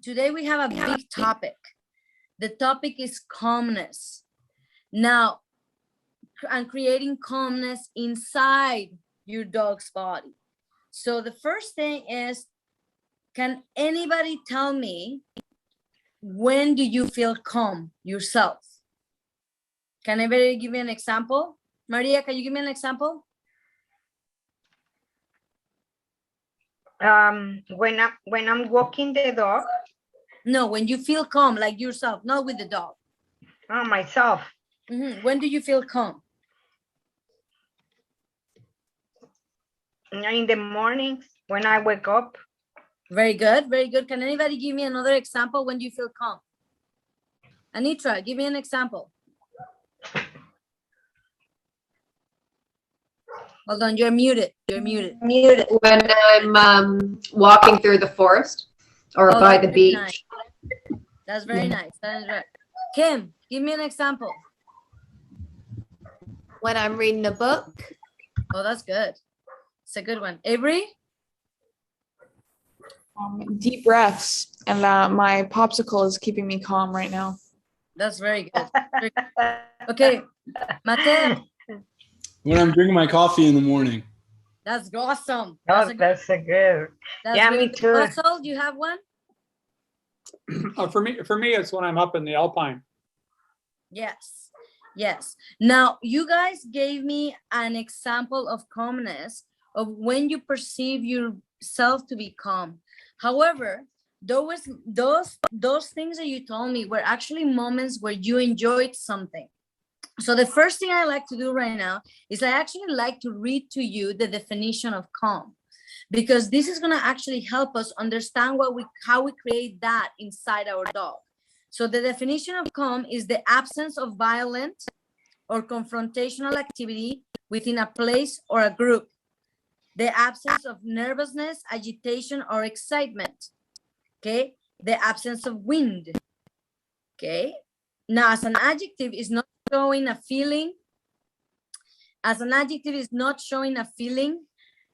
Today we have a big topic. The topic is calmness. Now, and creating calmness inside your dog's body. So the first thing is, can anybody tell me, when do you feel calm yourself? Can anybody give me an example? Maria, can you give me an example? When I'm walking the dog. No, when you feel calm, like yourself, not with the dog. Oh, myself. When do you feel calm? In the mornings when I wake up. Very good, very good. Can anybody give me another example when you feel calm? Anitra, give me an example. Hold on, you're muted. You're muted. Muted when I'm walking through the forest or by the beach. Nice. That's very nice. That is right. Kim, give me an example. When I'm reading a book. Oh, that's good. It's a good one. Avery? Deep breaths, and my popsicle is keeping me calm right now. That's very good. Okay, Mateo. When I'm drinking my coffee in the morning. That's awesome. That's a good. That's yeah, good. me too. Russell, do you have one? For me, it's when I'm up in the Alpine. Yes, yes. Now, you guys gave me an example of calmness, of when you perceive yourself to be calm. However, those things that you told me were actually moments where you enjoyed something. So the first thing I like to do right now is I actually like to read to you the definition of calm, because this is going to actually help us understand how we create that inside our dog. So the definition of calm is the absence of violent or confrontational activity within a place or a group. The absence of nervousness, agitation, or excitement. Okay. The absence of wind. Okay. Now, as an adjective, is not showing a feeling. As an adjective, is not showing a feeling,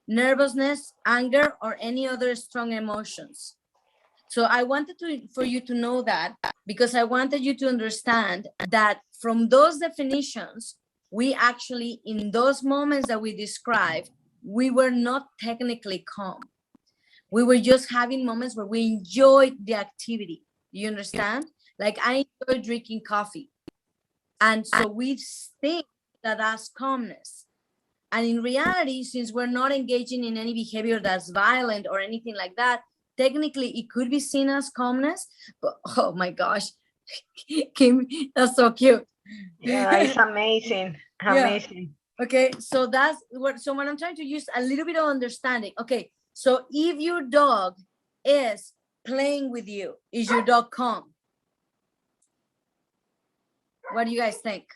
nervousness, anger, or any other strong emotions. So I wanted for you to know that, because I wanted you to understand that from those definitions, we actually, in those moments that we described, we were not technically calm. We were just having moments where we enjoyed the activity. You understand? Like I enjoy drinking coffee. And so we think that that's calmness. And in reality, since we're not engaging in any behavior that's violent or anything like that, technically it could be seen as calmness. But oh my gosh, Kim, that's so cute. Yeah, it's amazing. Amazing. Yeah. Okay, so that's what I'm trying to use a little bit of understanding. Okay, so if your dog is playing with you, is your dog calm? What do you guys think?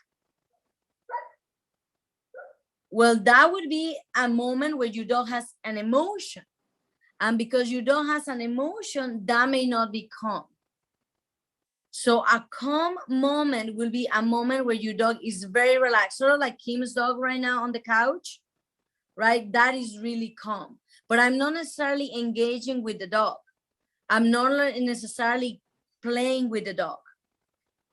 Well, that would be a moment where your dog has an emotion. And because your dog has an emotion, that may not be calm. So a calm moment will be a moment where your dog is very relaxed, sort of like Kim's dog right now on the couch, right? That is really calm. But I'm not necessarily engaging with the dog. I'm not necessarily playing with the dog.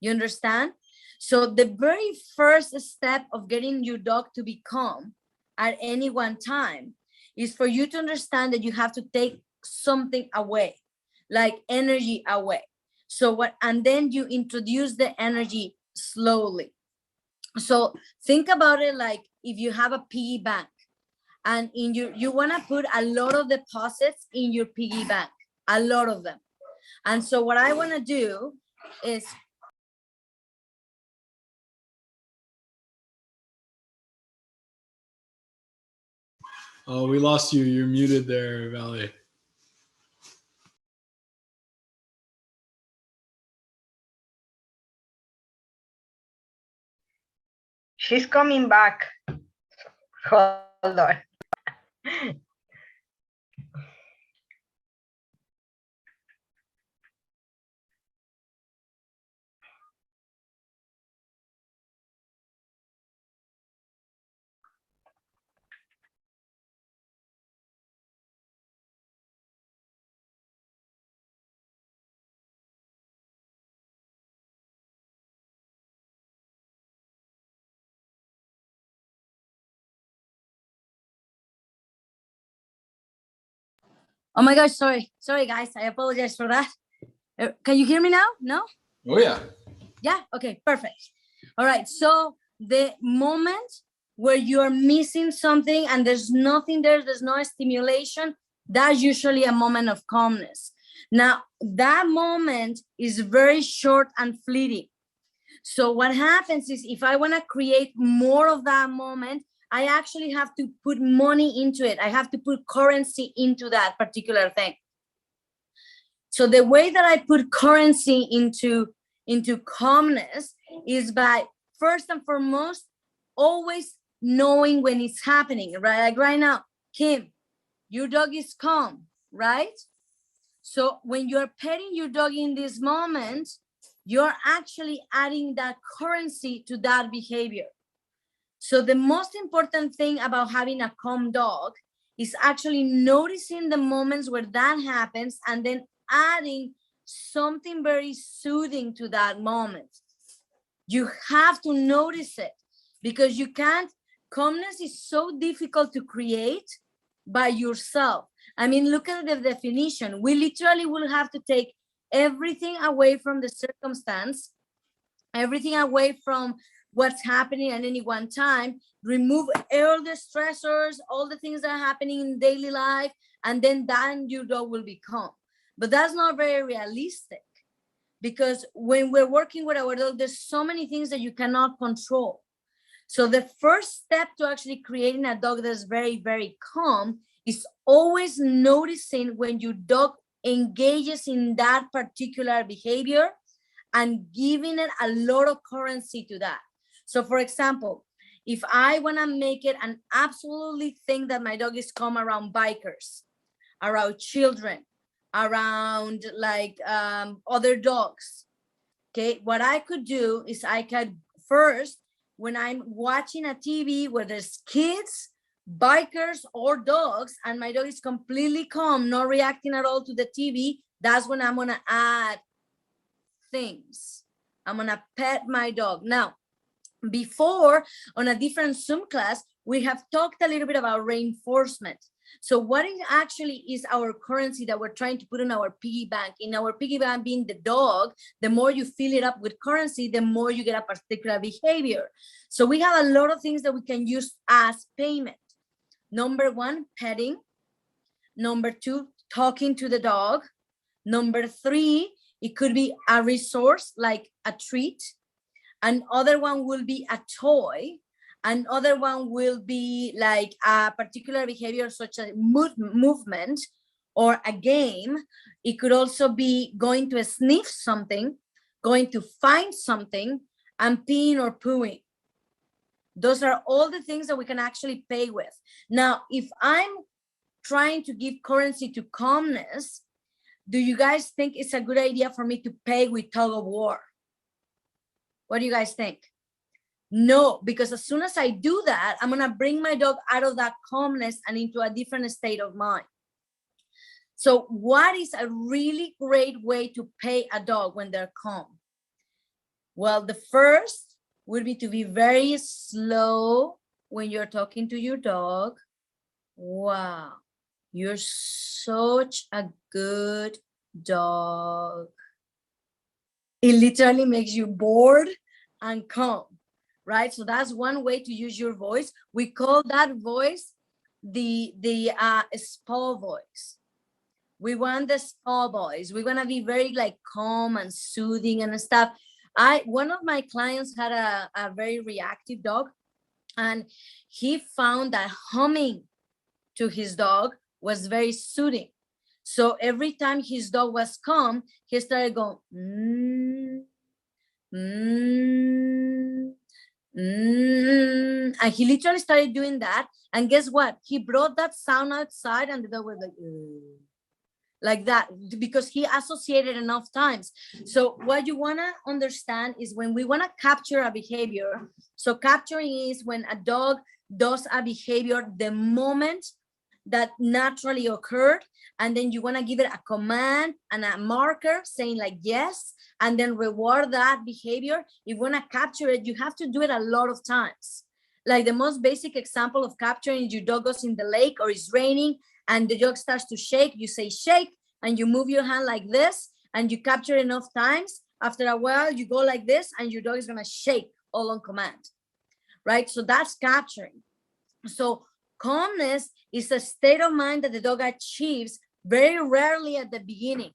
You understand? So the very first step of getting your dog to be calm at any one time is for you to understand that you have to take something away, like energy away. So and then you introduce the energy slowly. So think about it like if you have a piggy bank and you want to put a lot of deposits in your piggy bank, a lot of them. And so what I want to do is Oh, we lost you. You're muted there, Valerie. She's coming back. Hold on. Oh my gosh, sorry guys, I apologize for that. Can you hear me now? No? Oh yeah. Yeah, okay, perfect. All right, so the moment where you're missing something and there's nothing there, there's no stimulation, that's usually a moment of calmness. Now, that moment is very short and fleeting. So what happens is if I want to create more of that moment, I actually have to put money into it. I have to put currency into that particular thing. So the way that I put currency into calmness is by, first and foremost, always knowing when it's happening, right? Like right now, Kim, your dog is calm, right? So when you're petting your dog in this moment, you're actually adding that currency to that behavior. So the most important thing about having a calm dog is actually noticing the moments where that happens and then adding something very soothing to that moment. You have to notice it because you can't. Calmness is so difficult to create by yourself. I mean, look at the definition. We literally will have to take everything away from the circumstance, everything away from what's happening at any one time, remove all the stressors, all the things that are happening in daily life, and then your dog will be calm. But that's not very realistic because when we're working with our dog, there's so many things that you cannot control. So the first step to actually creating a dog that's very, very calm is always noticing when your dog engages in that particular behavior and giving it a lot of currency to that. So for example, if I want to make it an absolutely thing that my dog is calm around bikers, around children, around like other dogs, okay, what I could do is I could first, when I'm watching a TV where there's kids, bikers, or dogs, and my dog is completely calm, not reacting at all to the TV, that's when I'm gonna add things. I'm gonna pet my dog. Now, before on a different Zoom class, we have talked a little bit about reinforcement. So what is actually is our currency that we're trying to put in our piggy bank? In our piggy bank being the dog, the more you fill it up with currency, the more you get a particular behavior. So we have a lot of things that we can use as payment. Number one, petting. Number two, talking to the dog. Number three, it could be a resource like a treat. Another one will be a toy. Another one will be like a particular behavior such as movement or a game. It could also be going to sniff something, going to find something, and peeing or pooing. Those are all the things that we can actually pay with. Now, if I'm trying to give currency to calmness, do you guys think it's a good idea for me to pay with tug of war? What do you guys think? No, because as soon as I do that, I'm going to bring my dog out of that calmness and into a different state of mind. So what is a really great way to pay a dog when they're calm? Well, the first would be to be very slow when you're talking to your dog. Wow, you're such a good dog. It literally makes you bored and calm, right? So that's one way to use your voice. We call that voice the spa voice. We want the spa voice. We want to be very like calm and soothing and stuff. One of my clients had a very reactive dog, and he found that humming to his dog was very soothing. So every time his dog was calm, he started going, and he literally started doing that. And guess what? He brought that sound outside, and the dog was like that, because he associated enough times. So what you want to understand is when we want to capture a behavior, so capturing is when a dog does a behavior the moment that naturally occurred, and then you want to give it a command and a marker saying like yes, and then reward that behavior. If you want to capture it, you have to do it a lot of times. Like the most basic example of capturing, your dog goes in the lake or it's raining and the dog starts to shake, you say shake, and you move your hand like this, and you capture enough times. After a while, you go like this, and your dog is gonna shake all on command, right? So that's capturing. So calmness is a state of mind that the dog achieves very rarely at the beginning.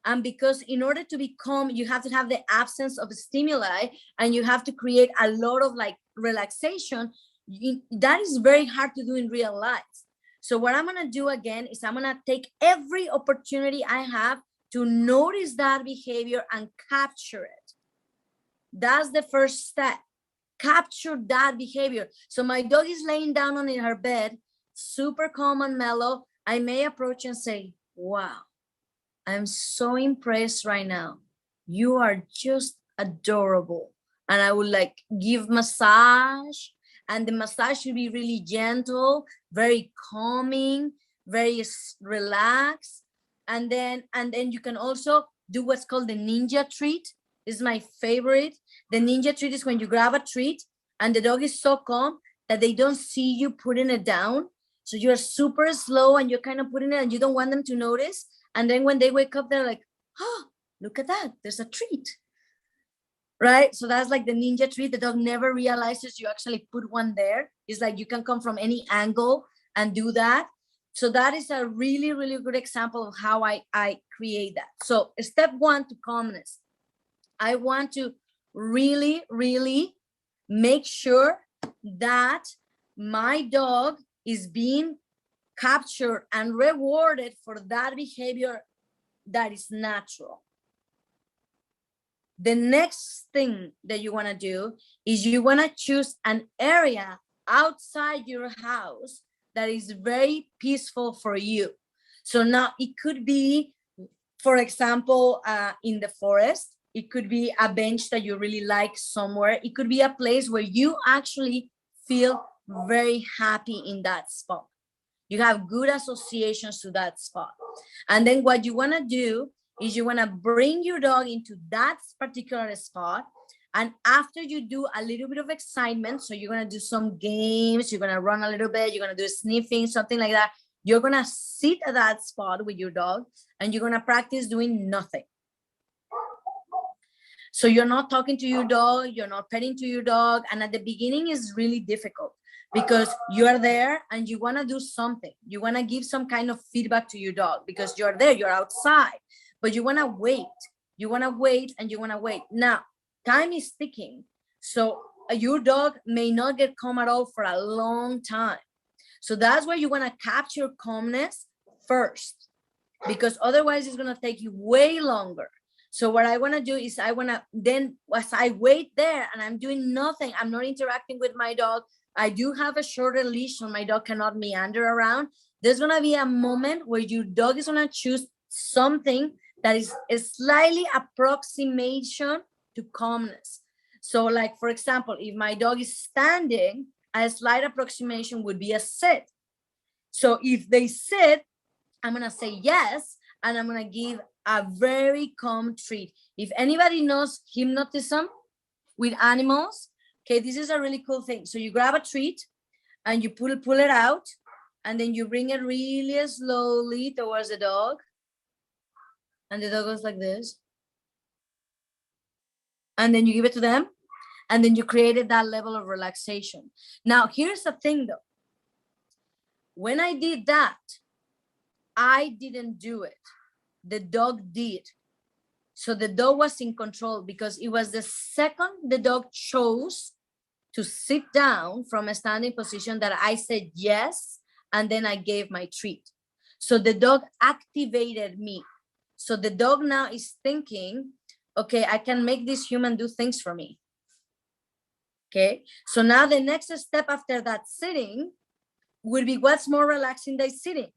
And because in order to be calm, you have to have the absence of stimuli, and you have to create a lot of like relaxation. That is very hard to do in real life. So what I'm gonna do again is I'm gonna take every opportunity I have to notice that behavior and capture it. That's the first step. Capture that behavior. So my dog is laying down on her bed, super calm and mellow. I may approach and say, wow, I'm so impressed right now. You are just adorable. And I would like give massage, and the massage should be really gentle, very calming, very relaxed. And then you can also do what's called the ninja treat. This is my favorite. The ninja treat is when you grab a treat and the dog is so calm that they don't see you putting it down. So you're super slow and you're kind of putting it and you don't want them to notice. And then when they wake up, they're like, oh, look at that. There's a treat. Right? So that's like the ninja treat. The dog never realizes you actually put one there. It's like you can come from any angle and do that. So that is a really, really good example of how I create that. So step one to calmness. I want to really, really make sure that my dog is being captured and rewarded for that behavior that is natural. The next thing that you want to do is you want to choose an area outside your house that is very peaceful for you. So now it could be, for example, in the forest. It could be a bench that you really like somewhere. It could be a place where you actually feel very happy in that spot. You have good associations to that spot. And then what you want to do is you want to bring your dog into that particular spot. And after you do a little bit of excitement, so you're going to do some games, you're going to run a little bit, you're going to do sniffing, something like that. You're going to sit at that spot with your dog and you're going to practice doing nothing. So you're not talking to your dog, you're not petting to your dog. And at the beginning is really difficult because you're there and you want to do something. You want to give some kind of feedback to your dog because you're there, you're outside, but you want to wait. You want to wait and you want to wait. Now, time is ticking. So your dog may not get calm at all for a long time. So that's where you want to capture calmness first, because otherwise it's going to take you way longer. So what I want to do is I want to then, as I wait there and I'm doing nothing, I'm not interacting with my dog. I do have a shorter leash so my dog cannot meander around. There's going to be a moment where your dog is going to choose something that is a slightly approximation to calmness. So like, for example, if my dog is standing, a slight approximation would be a sit. So if they sit, I'm going to say yes, and I'm going to give a very calm treat. If anybody knows hypnotism with animals, okay, this is a really cool thing. So you grab a treat and you pull it out, and then you bring it really slowly towards the dog. And the dog goes like this. And then you give it to them. And then you created that level of relaxation. Now, here's the thing though. When I did that, I didn't do it. The dog did. So the dog was in control because it was the second the dog chose to sit down from a standing position that I said yes, and then I gave my treat. So the dog activated me. So the dog now is thinking, okay, I can make this human do things for me. Okay, so now the next step after that sitting would be what's more relaxing than sitting.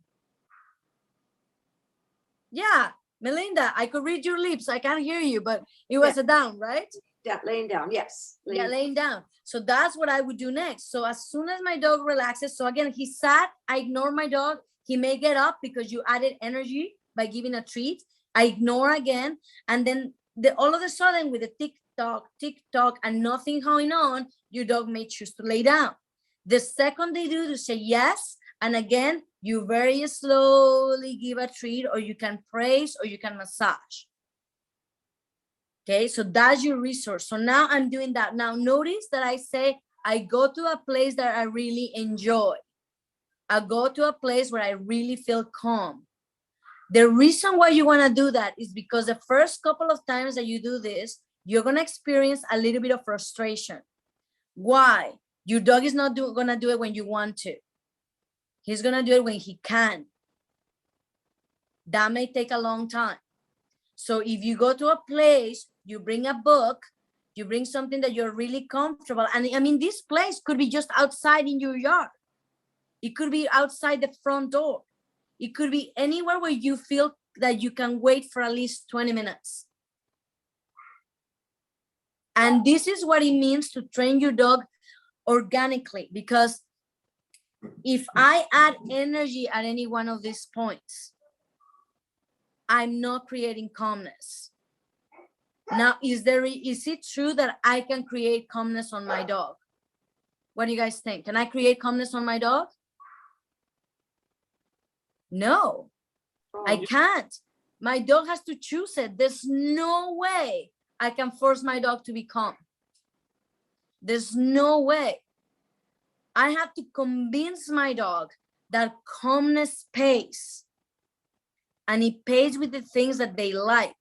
Yeah, Melinda, I could read your lips. I can't hear you, but it was a down, right? Yeah, laying down, yes. Yeah, laying down. So that's what I would do next. So as soon as my dog relaxes, so again, he sat, I ignore my dog. He may get up because you added energy by giving a treat. I ignore again. And then all of a sudden with the tick tock, and nothing going on, your dog may choose to lay down. The second they do to say yes, And again, you very slowly give a treat, or you can praise, or you can massage. Okay, so that's your resource. So now I'm doing that. Now notice that I say, I go to a place that I really enjoy. I go to a place where I really feel calm. The reason why you want to do that is because the first couple of times that you do this, you're going to experience a little bit of frustration. Why? Your dog is not going to do it when you want to. He's going to do it when he can. That may take a long time. So if you go to a place, you bring a book, you bring something that you're really comfortable. And I mean, this place could be just outside in your yard. It could be outside the front door. It could be anywhere where you feel that you can wait for at least 20 minutes. And this is what it means to train your dog organically, because if I add energy at any one of these points, I'm not creating calmness. Now, is it true that I can create calmness on my dog? What do you guys think? Can I create calmness on my dog? No, I can't. My dog has to choose it. There's no way I can force my dog to be calm. There's no way. I have to convince my dog that calmness pays, and it pays with the things that they like.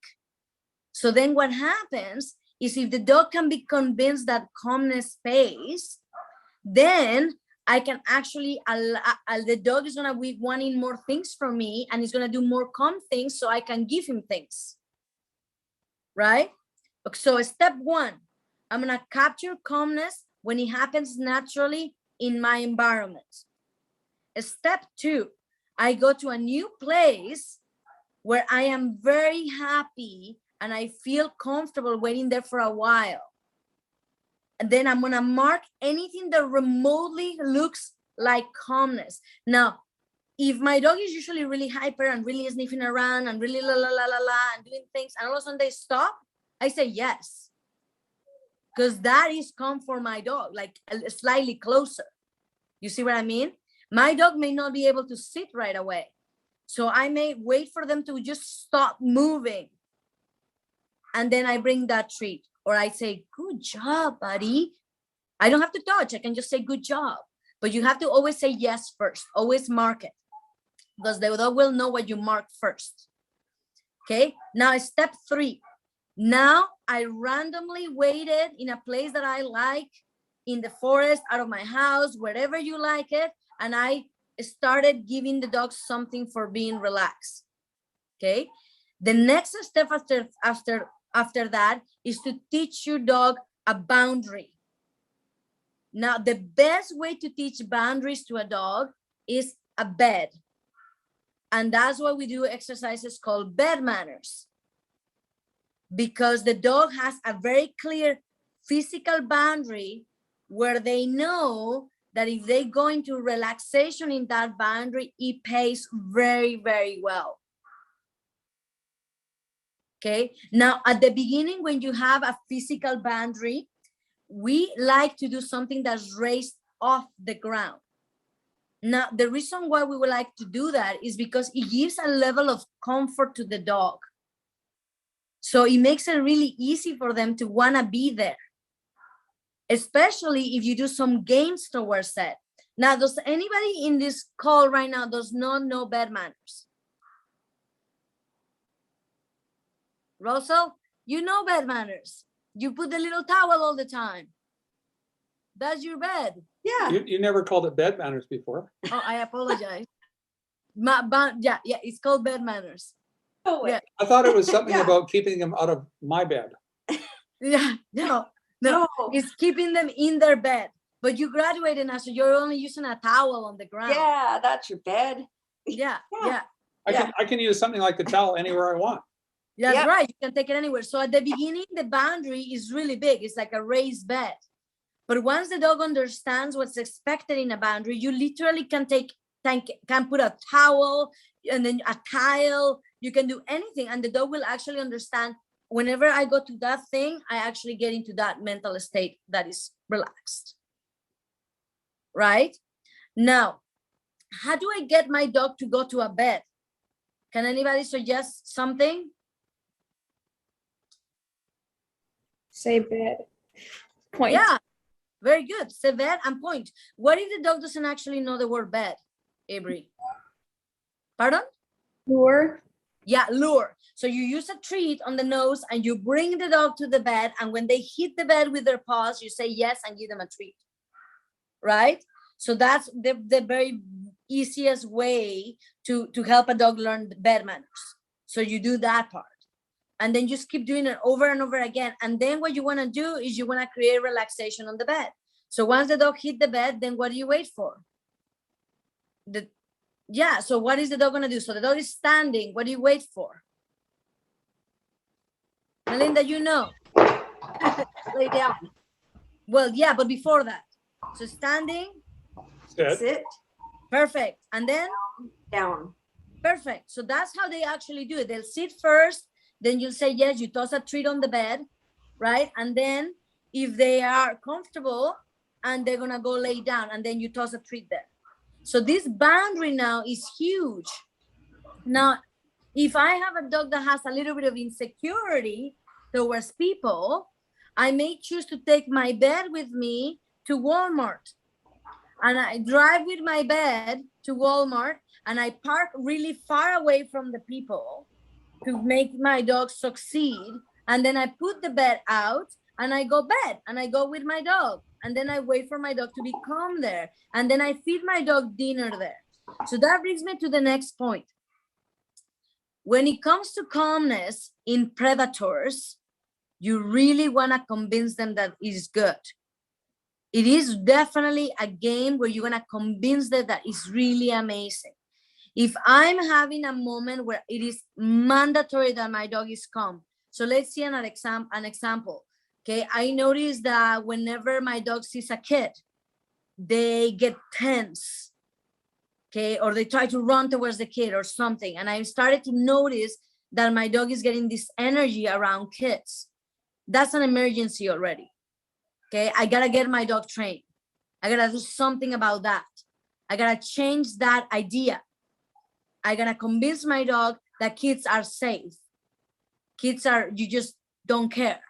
So then what happens is, if the dog can be convinced that calmness pays, then I can actually, the dog is going to be wanting more things from me, and he's going to do more calm things, so I can give him things, right? So step one, I'm going to capture calmness when it happens naturally in my environment. Step two, I go to a new place where I am very happy and I feel comfortable waiting there for a while. And then I'm going to mark anything that remotely looks like calmness. Now, if my dog is usually really hyper and really sniffing around and really la la la la la and doing things, and all of a sudden they stop, I say yes. Because that is calm for my dog, like slightly closer. You see what I mean? My dog may not be able to sit right away. So I may wait for them to just stop moving. And then I bring that treat. Or I say, good job, buddy. I don't have to touch. I can just say, good job. But you have to always say yes first. Always mark it. Because the dog will know what you mark first. Okay. Now, step three. Now, I randomly waited in a place that I like, in the forest, out of my house, wherever you like it. And I started giving the dog something for being relaxed. Okay. The next step after that is to teach your dog a boundary. Now, the best way to teach boundaries to a dog is a bed. And that's why we do exercises called bed manners. Because the dog has a very clear physical boundary where they know that if they go into relaxation in that boundary, it pays very, very well. Okay. Now, at the beginning, when you have a physical boundary, we like to do something that's raised off the ground. Now, the reason why we would like to do that is because it gives a level of comfort to the dog. So it makes it really easy for them to want to be there, especially if you do some games towards it. Now, does anybody in this call right now does not know bed manners? Russell, you know bed manners. You put the little towel all the time. That's your bed. Yeah. You never called it bed manners before. Oh, I apologize. Yeah, it's called bed manners. Oh, wait. Yeah. I thought it was something Yeah. about keeping them out of my bed. Yeah, no, it's keeping them in their bed. But you graduated now, so you're only using a towel on the ground. Yeah, that's your bed. Yeah. I can use something like the towel anywhere I want. That's Yep. right. You can take it anywhere. So at the beginning, the boundary is really big. It's like a raised bed. But once the dog understands what's expected in a boundary, you literally can put a towel and then a tile. You can do anything, and the dog will actually understand. Whenever I go to that thing, I actually get into that mental state that is relaxed. Right? Now, how do I get my dog to go to a bed? Can anybody suggest something? Say bed. Point. Yeah, very good. Say bed and point. What if the dog doesn't actually know the word bed, Avery? Pardon? Lure. Yeah, lure. So you use a treat on the nose and you bring the dog to the bed, and when they hit the bed with their paws, you say yes and give them a treat, right? So that's the very easiest way to help a dog learn bed manners. So you do that part. And then just keep doing it over and over again. And then what you want to do is you want to create relaxation on the bed. So once the dog hit the bed, then what do you wait for? Yeah, so what is the dog going to do? So the dog is standing. What do you wait for? Melinda, you know. Lay down. Well, yeah, but before that. So standing. Sit. Sit Perfect. And then? down. Perfect. So that's how they actually do it. They'll sit first. Then you'll say, yes, you toss a treat on the bed, right? And then if they are comfortable and they're going to go lay down, and then you toss a treat there. So this boundary now is huge. Now, if I have a dog that has a little bit of insecurity towards people, I may choose to take my bed with me to Walmart. And I drive with my bed to Walmart, and I park really far away from the people to make my dog succeed. And then I put the bed out and I go bed and I go with my dog. And then I wait for my dog to be calm there. And then I feed my dog dinner there. So that brings me to the next point. When it comes to calmness in predators, you really want to convince them that it is good. It is definitely a game where you're going to convince them that it's really amazing. If I'm having a moment where it is mandatory that my dog is calm. So let's see an example. Okay, I noticed that whenever my dog sees a kid, they get tense. Okay, or they try to run towards the kid or something. And I started to notice that my dog is getting this energy around kids. That's an emergency already. Okay, I gotta get my dog trained. I gotta do something about that. I gotta change that idea. I gotta convince my dog that kids are safe. Kids are, you just don't care.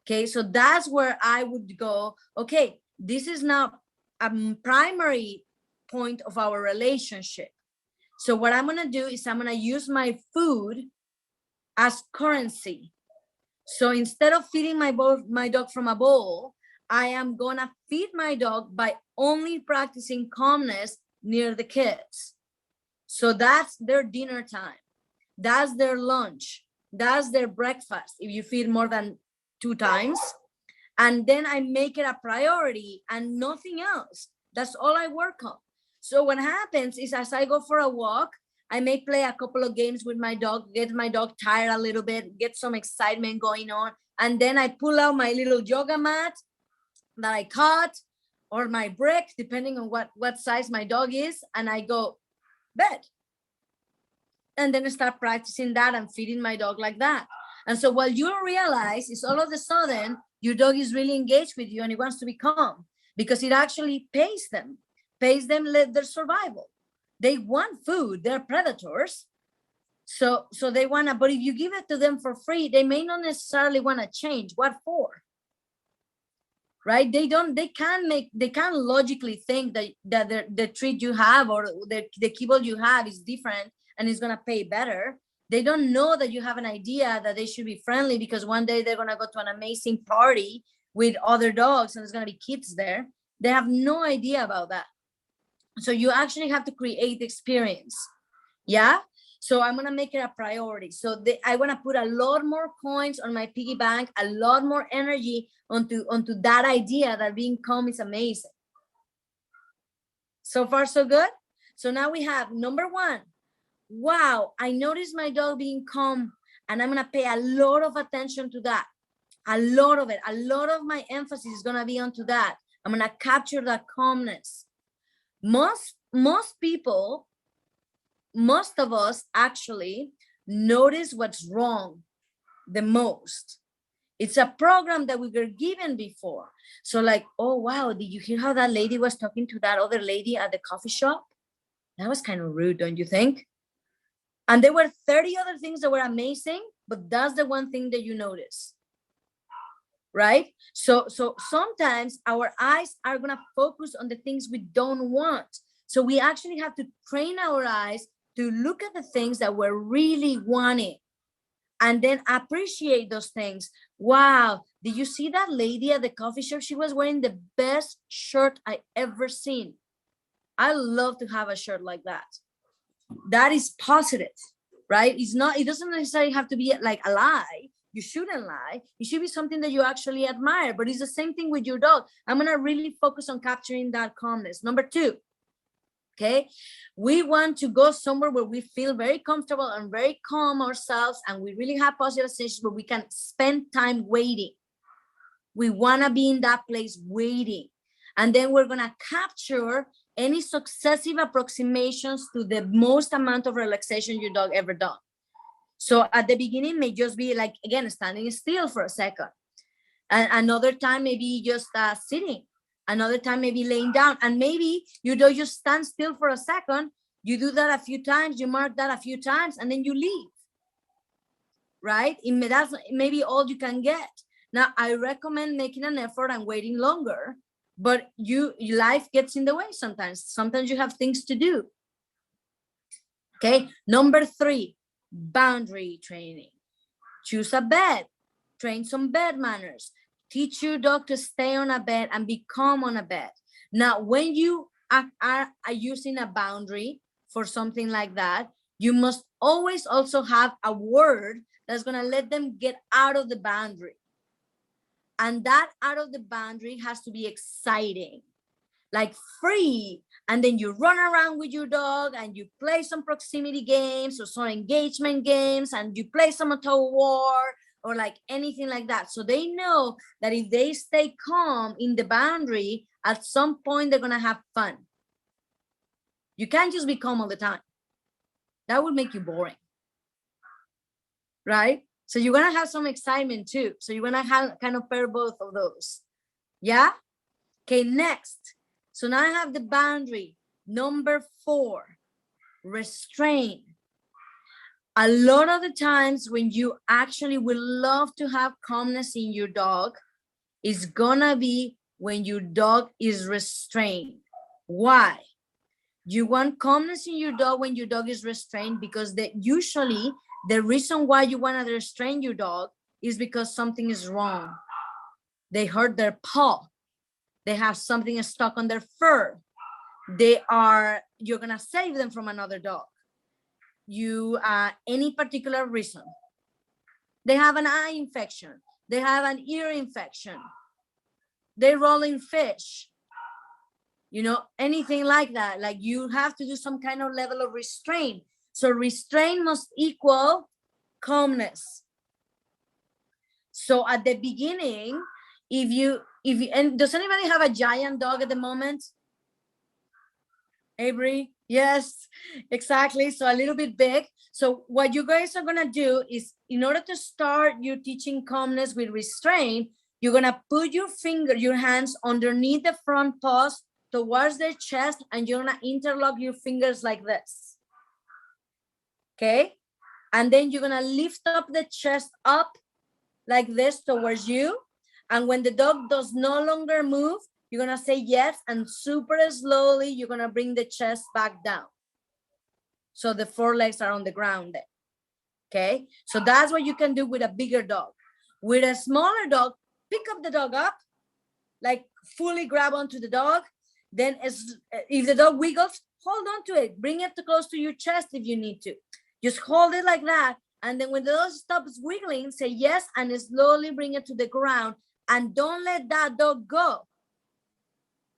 Okay, so that's where I would go, okay, this is now a primary point of our relationship. So what I'm gonna do is I'm gonna use my food as currency. So instead of feeding my dog from a bowl, I am gonna feed my dog by only practicing calmness near the kids. So that's their dinner time. That's their lunch. That's their breakfast. If you feed more than 2 times, and then I make it a priority and nothing else. That's all I work on. So what happens is as I go for a walk, I may play a couple of games with my dog, get my dog tired a little bit, get some excitement going on. And then I pull out my little yoga mat that I caught, or my brick, depending on what size my dog is. And I go, bed. And then I start practicing that and feeding my dog like that. And so what you realize is all of a sudden, your dog is really engaged with you and it wants to be calm because it actually pays them their survival. They want food, they're predators. So they wanna, but if you give it to them for free, they may not necessarily wanna change. What for? Right? They can't logically think that the treat you have or the kibble you have is different and it's gonna pay better. They don't know that you have an idea that they should be friendly because one day they're gonna go to an amazing party with other dogs and there's gonna be kids there. They have no idea about that. So you actually have to create the experience. Yeah. So I'm gonna make it a priority. So I wanna put a lot more coins on my piggy bank, a lot more energy onto that idea that being calm is amazing. So far, so good. So now we have number 1. Wow, I noticed my dog being calm and I'm gonna pay a lot of attention to that. A lot of it, a lot of my emphasis is gonna be onto that. I'm gonna capture that calmness. Most people, most of us actually notice what's wrong the most. It's a program that we were given before. So like, oh wow, did you hear how that lady was talking to that other lady at the coffee shop? That was kind of rude, don't you think? And there were 30 other things that were amazing, but that's the one thing that you notice, right? So sometimes our eyes are gonna focus on the things we don't want. So we actually have to train our eyes to look at the things that we're really wanting and then appreciate those things. Wow, did you see that lady at the coffee shop? She was wearing the best shirt I ever seen. I love to have a shirt like that. That is positive, right? It doesn't necessarily have to be like a lie. You shouldn't lie. It should be something that you actually admire, but it's the same thing with your dog. I'm gonna really focus on capturing that calmness. Number 2, okay? We want to go somewhere where we feel very comfortable and very calm ourselves, and we really have positive sensations where we can spend time waiting. We wanna be in that place waiting. And then we're gonna capture any successive approximations to the most amount of relaxation your dog ever done. So at the beginning may just be like, again, standing still for a second. And another time maybe just sitting. Another time maybe laying down. And maybe you don't just stand still for a second. You do that a few times, you mark that a few times, and then you leave. Right? That's maybe all you can get. Now, I recommend making an effort and waiting longer, but life gets in the way sometimes. Sometimes you have things to do. Okay, number 3, boundary training. Choose a bed, train some bed manners, teach your dog to stay on a bed and be calm on a bed. Now, when you are using a boundary for something like that, you must always also have a word that's going to let them get out of the boundary. And that out of the boundary has to be exciting, like free. And then you run around with your dog and you play some proximity games or some engagement games, and you play some tug of war or like anything like that. So they know that if they stay calm in the boundary, at some point they're going to have fun. You can't just be calm all the time. That would make you boring, right? So you're going to have some excitement too. So you're going to have kind of pair both of those. Yeah? Okay, next. So now I have the boundary. Number 4, restrain. A lot of the times when you actually would love to have calmness in your dog, is gonna be when your dog is restrained. Why? You want calmness in your dog when your dog is restrained, because usually the reason why you want to restrain your dog is because something is wrong. They hurt their paw. They have something stuck on their fur. You're gonna save them from another dog. Any particular reason. They have an eye infection. They have an ear infection. They're rolling fish. Anything like that. Like, you have to do some kind of level of restraint. So restraint must equal calmness. So at the beginning, and does anybody have a giant dog at the moment? Avery? Yes, exactly. So a little bit big. So what you guys are gonna do is, in order to start you teaching calmness with restraint, you're gonna put your hands underneath the front paws towards their chest, and you're gonna interlock your fingers like this. Okay? And then you're gonna lift up the chest up like this towards you. And when the dog does no longer move, you're gonna say yes, and super slowly, you're gonna bring the chest back down. So the forelegs are on the ground there. Okay? So that's what you can do with a bigger dog. With a smaller dog, pick up the dog up, like fully grab onto the dog. Then if the dog wiggles, hold on to it. Bring it close to your chest if you need to. Just hold it like that. And then when the dog stops wiggling, say yes, and slowly bring it to the ground. And don't let that dog go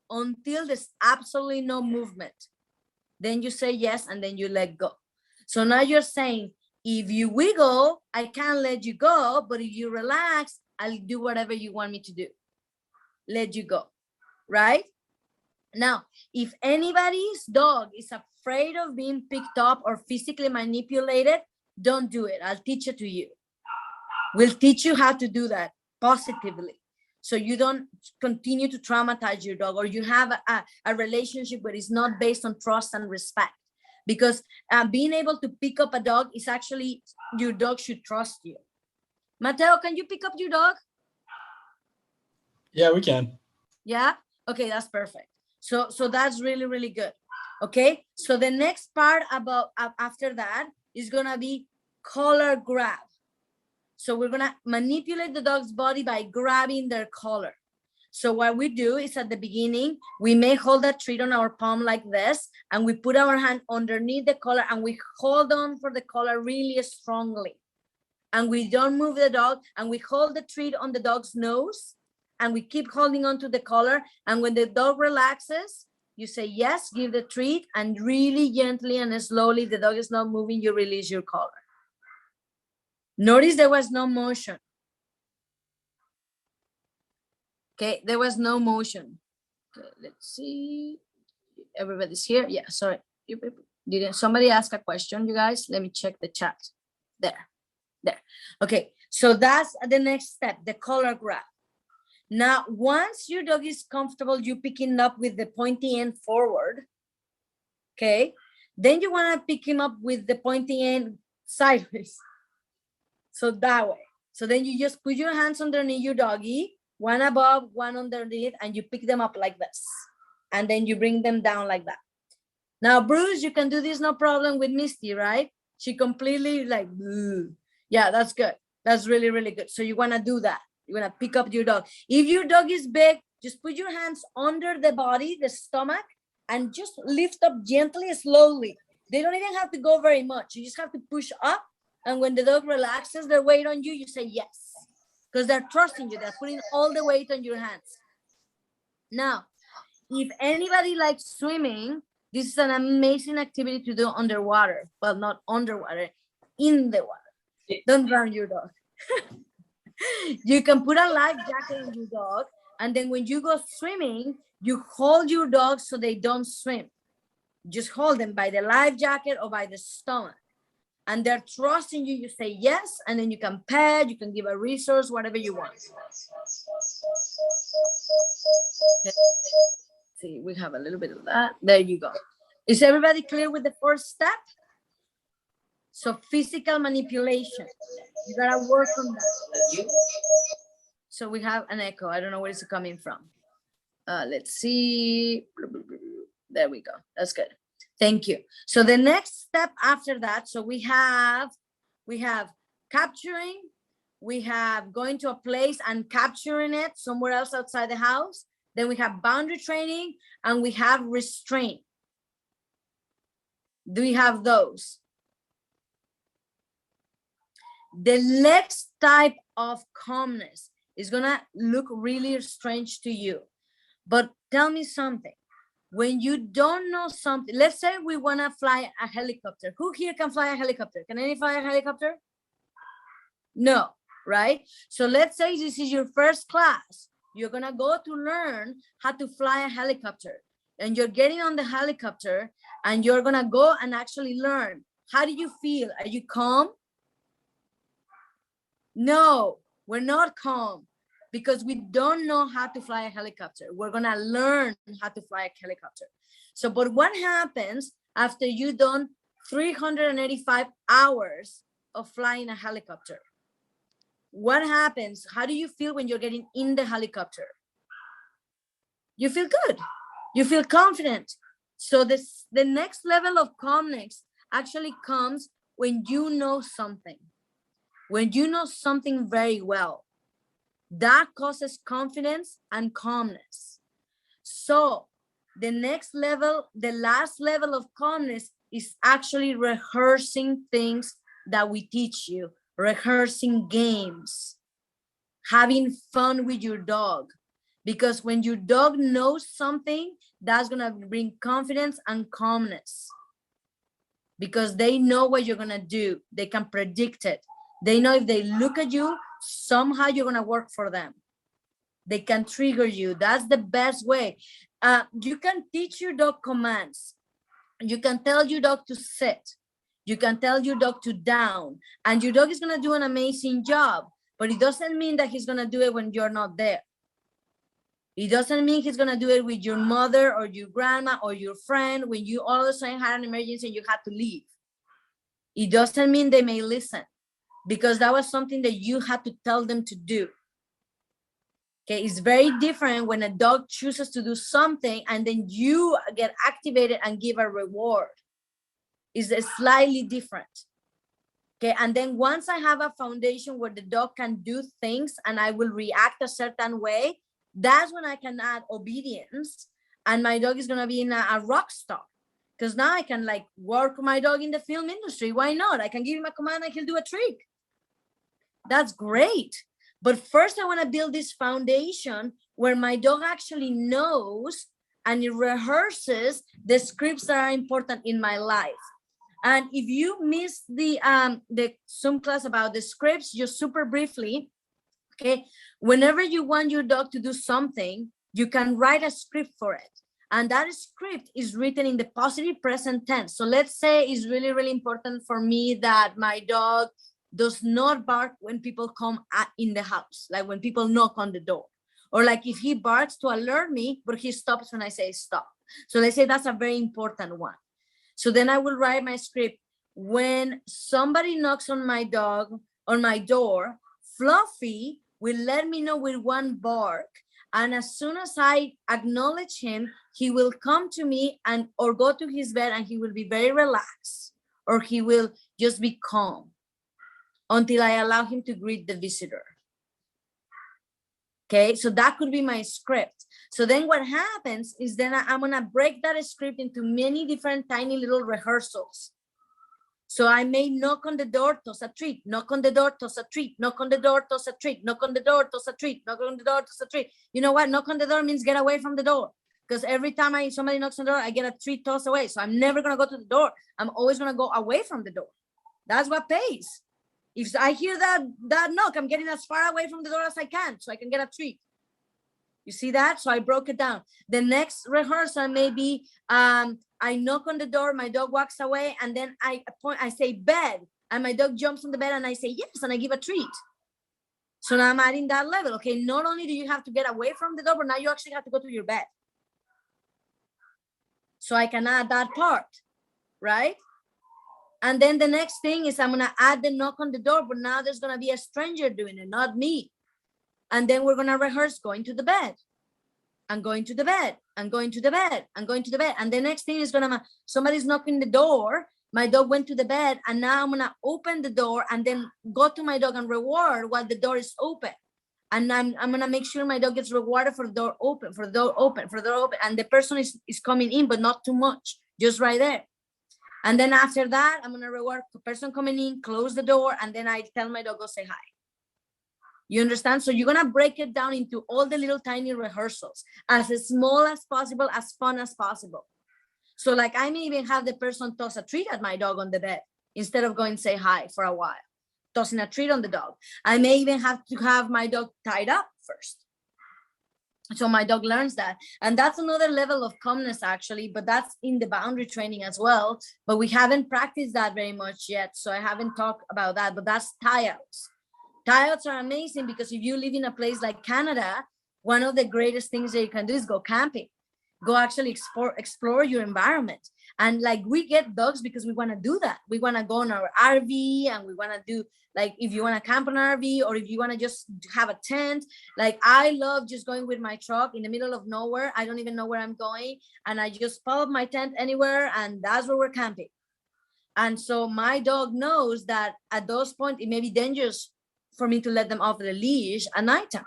until there's absolutely no movement. Then you say yes, and then you let go. So now you're saying, if you wiggle, I can't let you go, but if you relax, I'll do whatever you want me to do. Let you go, right? Now, if anybody's dog is afraid of being picked up or physically manipulated, don't do it. I'll teach it to you. We'll teach you how to do that positively, so you don't continue to traumatize your dog, or you have a relationship where it's not based on trust and respect. because being able to pick up a dog is actually, your dog should trust you. Mateo, can you pick up your dog? Yeah, we can. Yeah. Okay, that's perfect. So that's really, really good. Okay. So the next part about after that is gonna be collar grab. So we're gonna manipulate the dog's body by grabbing their collar. So what we do is at the beginning, we may hold that treat on our palm like this, and we put our hand underneath the collar and we hold on for the collar really strongly. And we don't move the dog, and we hold the treat on the dog's nose, and we keep holding on to the collar. And when the dog relaxes, you say yes, give the treat, and really gently and slowly, the dog is not moving, you release your collar. Notice there was no motion. Okay, there was no motion. Okay, let's see. Everybody's here. Yeah, sorry. Didn't somebody ask a question, you guys? Let me check the chat. There. Okay, so that's the next step, the collar grab. Now, once your dog is comfortable, you picking up with the pointy end forward. Okay, then you want to pick him up with the pointy end sideways. So that way. So then you just put your hands underneath your doggy, one above, one underneath, and you pick them up like this. And then you bring them down like that. Now, Bruce, you can do this no problem with Misty, right? She completely like, bleh. Yeah, that's good. That's really, really good. So you want to do that. You want to pick up your dog. If your dog is big, just put your hands under the body, the stomach, and just lift up gently, slowly. They don't even have to go very much. You just have to push up. And when the dog relaxes their weight on you, you say yes. Because they're trusting you. They're putting all the weight on your hands. Now, if anybody likes swimming, this is an amazing activity to do underwater. Well, not underwater, in the water. Don't drown your dog. You can put a life jacket on your dog, and then when you go swimming, you hold your dog so they don't swim. Just hold them by the life jacket or by the stomach. And they're trusting you. You say yes, and then you can pet, you can give a resource, whatever you want. Okay. See, we have a little bit of that. There you go. Is everybody clear with the first step? So physical manipulation, you gotta work on that. So we have an echo. I don't know where it's coming from. Let's see. There we go. That's good. Thank you. So the next step after that, so we have capturing, we have going to a place and capturing it somewhere else outside the house. Then we have boundary training, and we have restraint. Do we have those? The next type of calmness is gonna look really strange to you, but tell me something. When you don't know something, let's say we wanna fly a helicopter. Who here can fly a helicopter? Can any fly a helicopter? No, right? So let's say this is your first class. You're gonna go to learn how to fly a helicopter, and you're getting on the helicopter, and you're gonna go and actually learn. How do you feel? Are you calm? No, we're not calm because we don't know how to fly a helicopter. We're gonna learn how to fly a helicopter. So, but what happens after you've done 385 hours of flying a helicopter? What happens? How do you feel when you're getting in the helicopter? You feel good. You feel confident. So the next level of calmness actually comes when you know something. When you know something very well, that causes confidence and calmness. So the next level, the last level of calmness is actually rehearsing things that we teach you, rehearsing games, having fun with your dog. Because when your dog knows something, that's gonna bring confidence and calmness. Because they know what you're gonna do. They can predict it. They know if they look at you, somehow you're gonna work for them. They can trigger you. That's the best way. You can teach your dog commands. You can tell your dog to sit. You can tell your dog to down. And your dog is gonna do an amazing job. But it doesn't mean that he's gonna do it when you're not there. It doesn't mean he's gonna do it with your mother or your grandma or your friend when you all of a sudden had an emergency and you had to leave. It doesn't mean they may listen, because that was something that you had to tell them to do. Okay, it's very different when a dog chooses to do something and then you get activated and give a reward. It's slightly different. Okay, and then once I have a foundation where the dog can do things and I will react a certain way, that's when I can add obedience, and my dog is gonna be in a rock star. Because now I can like work my dog in the film industry. Why not? I can give him a command and he'll do a trick. That's great. But first I want to build this foundation where my dog actually knows and it rehearses the scripts that are important in my life. And if you missed the Zoom class about the scripts, just super briefly, okay, whenever you want your dog to do something, you can write a script for it. And that script is written in the positive present tense. So let's say it's really, really important for me that my dog does not bark when people come in the house, like when people knock on the door. Or like if he barks to alert me, but he stops when I say stop. So let's say that's a very important one. So then I will write my script. When somebody knocks on my door, Fluffy will let me know with one bark. And as soon as I acknowledge him, he will come to me and or go to his bed and he will be very relaxed, or he will just be calm until I allow him to greet the visitor. Okay, so that could be my script. So then what happens is then I'm gonna break that script into many different tiny little rehearsals. So I may knock on the door, toss a treat, knock on the door, toss a treat, knock on the door, toss a treat, knock on the door, toss a treat, knock on the door, toss a treat. You know what? Knock on the door means get away from the door. Because every time somebody knocks on the door, I get a treat tossed away. So I'm never gonna go to the door. I'm always gonna go away from the door. That's what pays. If I hear that knock, I'm getting as far away from the door as I can so I can get a treat. You see that? So I broke it down. The next rehearsal may be I knock on the door, my dog walks away, and then I say bed, and my dog jumps on the bed and I say yes, and I give a treat. So now I'm adding that level. Okay, not only do you have to get away from the door, but now you actually have to go to your bed. So I can add that part, right? And then the next thing is I'm gonna add the knock on the door, but now there's gonna be a stranger doing it, not me. And then we're gonna rehearse going to the bed, and going to the bed, and going to the bed, and going to the bed. And the next thing is somebody's knocking the door, my dog went to the bed, and now I'm gonna open the door and then go to my dog and reward while the door is open. And I'm gonna make sure my dog gets rewarded for the door open, for the door open, for the door open. And the person is coming in, but not too much, just right there. And then after that, I'm gonna reward the person coming in, close the door, and then I tell my dog, go say hi. You understand? So you're gonna break it down into all the little tiny rehearsals, as small as possible, as fun as possible. So like I may even have the person toss a treat at my dog on the bed instead of going say hi for a while, tossing a treat on the dog. I may even have to have my dog tied up first. So my dog learns that. And that's another level of calmness actually, but that's in the boundary training as well. But we haven't practiced that very much yet. So I haven't talked about that, but that's tie-outs. Tie-outs are amazing because if you live in a place like Canada, one of the greatest things that you can do is go camping. Go actually explore your environment. And like we get dogs because we want to do that. We want to go on our RV, and we want to do, like, if you want to camp on an RV, or if you want to just have a tent. Like I love just going with my truck in the middle of nowhere. I don't even know where I'm going. And I just pull up my tent anywhere, and that's where we're camping. And so my dog knows that at those points, it may be dangerous for me to let them off the leash at nighttime.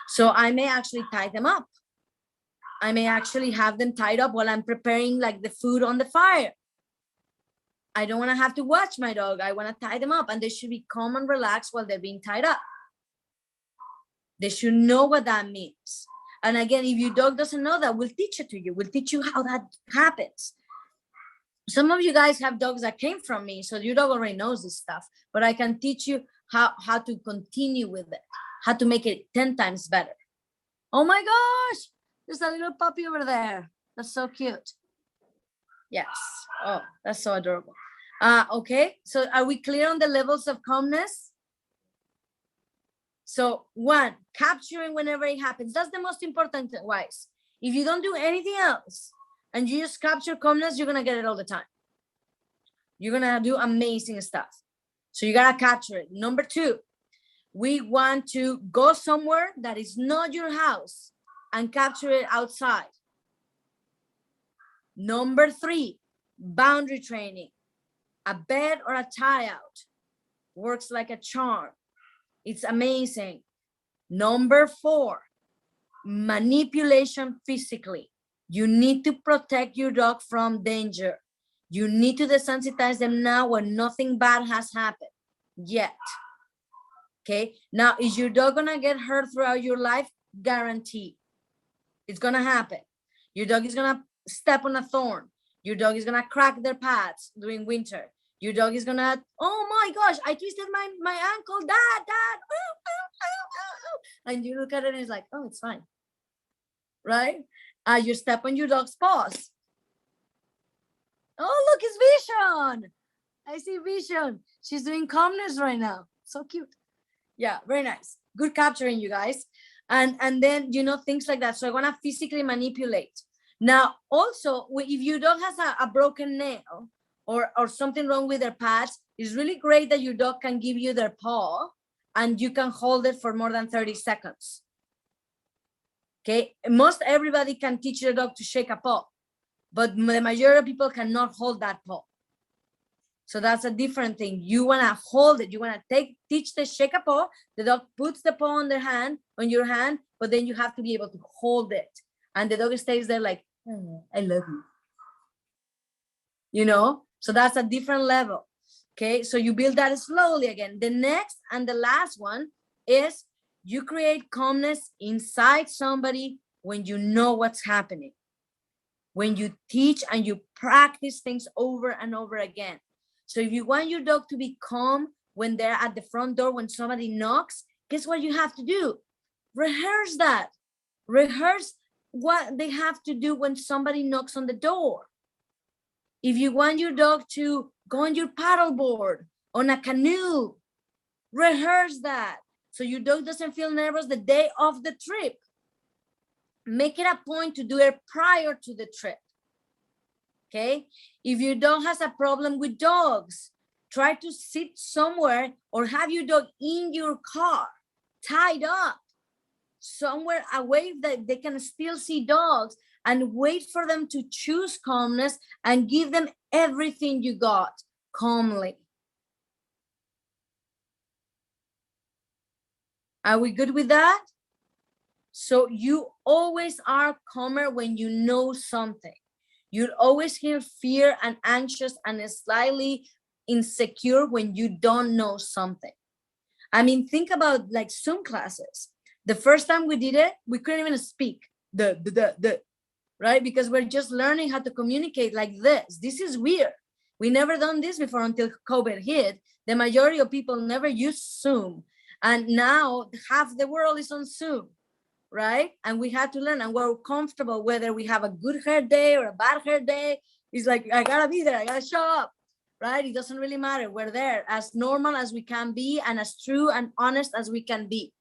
So I may actually tie them up. I may actually have them tied up while I'm preparing like the food on the fire. I don't want to have to watch my dog. I want to tie them up, and they should be calm and relaxed while they're being tied up. They should know what that means. And again, if your dog doesn't know that, we'll teach it to you. We'll teach you how that happens. Some of you guys have dogs that came from me, so your dog already knows this stuff, but I can teach you how to continue with it, how to make it 10 times better. Oh my gosh, there's a little puppy over there. That's so cute. Yes. Oh, that's so adorable. Okay, so are we clear on the levels of calmness? So one, capturing whenever it happens. That's the most important wise. If you don't do anything else and you just capture calmness, you're gonna get it all the time. You're gonna do amazing stuff. So you gotta capture it. Number two, we want to go somewhere that is not your house and capture it outside. Number three, boundary training. A bed or a tie out works like a charm. It's amazing. Number four, manipulation physically. You need to protect your dog from danger. You need to desensitize them now when nothing bad has happened yet. Okay, now is your dog gonna get hurt throughout your life? Guaranteed. It's gonna happen. Your dog is gonna step on a thorn. Your dog is gonna crack their pads during winter. Your dog is gonna, oh my gosh, I twisted my ankle, dad, oh, oh, oh, oh. And you look at it and it's like, oh, it's fine, right? You step on your dog's paws. Oh, look, it's Vision. I see Vision. She's doing calmness right now. So cute. Yeah, very nice. Good capturing, you guys. And then, you know, things like that. So I want to physically manipulate. Now, also, if your dog has a broken nail or something wrong with their pads, it's really great that your dog can give you their paw and you can hold it for more than 30 seconds. Okay, most everybody can teach their dog to shake a paw, but the majority of people cannot hold that paw. So that's a different thing. You want to hold it. You want to teach the shake a paw. The dog puts the paw on your hand, but then you have to be able to hold it. And the dog stays there like, oh, I love you. You know, so that's a different level. Okay, so you build that slowly again. The next and the last one is you create calmness inside somebody when you know what's happening. When you teach and you practice things over and over again. So if you want your dog to be calm when they're at the front door, when somebody knocks, guess what you have to do? Rehearse that. Rehearse what they have to do when somebody knocks on the door. If you want your dog to go on your paddleboard, on a canoe, rehearse that. So your dog doesn't feel nervous the day of the trip. Make it a point to do it prior to the trip. Okay, if your dog has a problem with dogs, try to sit somewhere or have your dog in your car, tied up, somewhere away that they can still see dogs, and wait for them to choose calmness and give them everything you got calmly. Are we good with that? So you always are calmer when you know something. You'll always feel fear and anxious and slightly insecure when you don't know something. I mean, think about like Zoom classes. The first time we did it, we couldn't even speak, right? Because we're just learning how to communicate like this. This is weird. We never done this before until COVID hit. The majority of people never used Zoom. And now half the world is on Zoom. Right? And we had to learn, and we're comfortable whether we have a good hair day or a bad hair day. It's like, I gotta be there, I gotta show up, right? It doesn't really matter. We're there as normal as we can be and as true and honest as we can be.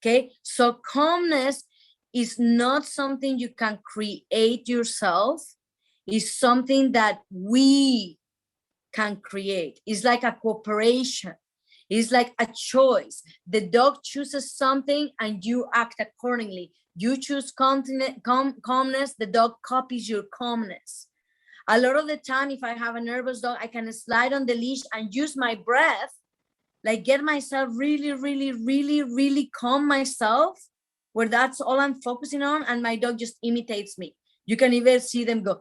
Okay, so calmness is not something you can create yourself. It's something that we can create. It's like a cooperation. It's like a choice. The dog chooses something and you act accordingly. You choose calmness, the dog copies your calmness. A lot of the time, if I have a nervous dog, I can slide on the leash and use my breath, like get myself really, really, really, really calm myself, where that's all I'm focusing on, and my dog just imitates me. You can even see them go,